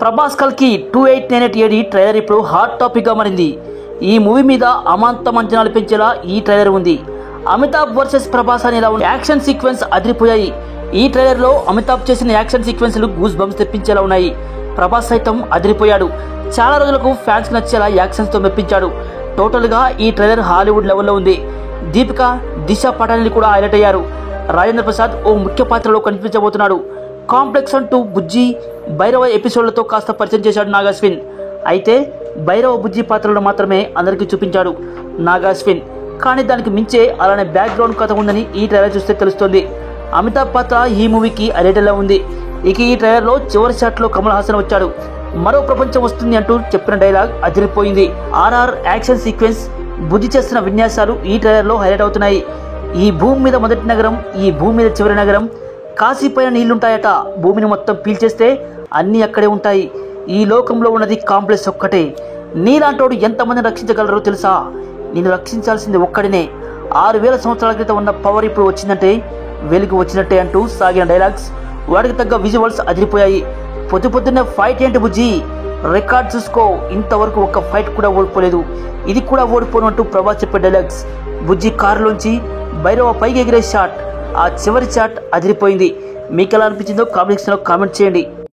ప్రభాస్ కల్కి 2898 AD trailer ఇప్పుడు hot టాపిక్గా మారింది. ఈ మూవీ మీద అమాంతం అంచనాలు పెంచేలా ఈ ట్రైలర్ ఉంది. అమితాబ్ వర్సెస్ ప్రభాస్ అని ఇలా ఉంది. యాక్షన్ సీక్వెన్స్ అదిరిపోయాయి. ఈ ట్రైలర్లో అమితాబ్ చేసిన యాక్షన్ సీక్వెన్స్లు గూస్ బంప్స్ తెప్పించేలా ఉన్నాయి. ప్రభాస్ సైతం అదిరిపోయాడు. చాలా రోజులకు ఫ్యాన్స్కి నచ్చేలా యాక్షన్స్తో మెప్పించాడు. టోటల్గా ఈ ట్రైలర్ హాలీవుడ్ లెవెల్లో ఉంది. దీపిక, దిశ పటాని కూడా హైలైట్ అయ్యారు. రాజేంద్ర ప్రసాద్ ఓ ముఖ్య పాత్రలో కనిపించబోతున్నాడు. కాంప్లెక్స్ అంటూ బుజ్జి, భైరవ ఎపిసోడ్లతో కాస్త పరిచయం చేశాడు నాగాశ్విన్. అయితే భైరవ బుజ్జి పాత్రలను మాత్రమే అందరికీ చూపించాడు నాగాశ్విన్. కానీ దానికి మించే అలానే బ్యాక్గ్రౌండ్ కథ ఉందని ఈ ట్రైలర్ చూస్తే తెలుస్తోంది. అమితాబ్ పాత్ర ఈ మూవీకి హైలైట్లా ఉంది. ఇక ఈ ట్రైలర్లో చివరి షాట్లో కమల్ హాసన్ వచ్చాడు. మరో ప్రపంచం వస్తుంది అంటూ చెప్పిన డైలాగ్ అదిరిపోయింది. ఆర్ఆర్ యాక్షన్ సీక్వెన్స్, బుజ్జి చేస్తున్న విన్యాసాలు ఈ ట్రైలర్లో హైలైట్ అవుతున్నాయి. ఈ భూమి మీద మొదటి నగరం, ఈ భూమి మీద చివరి నగరం, కాశీ పైన నీళ్లుంటాయట. భూమిని మొత్తం పీల్చేస్తే అన్నీ అక్కడే ఉంటాయి. ఈ లోకంలో ఉన్నది కాంప్లెక్స్ ఒక్కటే. నీలాంటోడు ఎంతమందిని రక్షించగలరో తెలుసా? నేను రక్షించాల్సింది ఒక్కడినే. 6000 సంవత్సరాల క్రితం ఉన్న పవర్ ఇప్పుడు వచ్చిందంటే వెలుగు వచ్చినట్టే అంటూ సాగిన డైలాగ్స్, వాటికి తగ్గ విజువల్స్ అదిరిపోయాయి. పొద్దున్నే ఫైట్ ఏంటి బుజ్జి, రికార్డ్ చూసుకో, ఇంతవరకు ఒక్క ఫైట్ కూడా ఓడిపోలేదు, ఇది కూడా ఓడిపోను అంటూ ప్రభాస్ చెప్పే డైలాగ్స్. బుజ్జి కారులోంచి భైరవ పైకి ఎగిరే షాట్, ఆ చివరి షాట్ అదిరిపోయింది. మీకు ఎలా అనిపించిందో కామెంట్ సెక్షన్లో కామెంట్ చేయండి.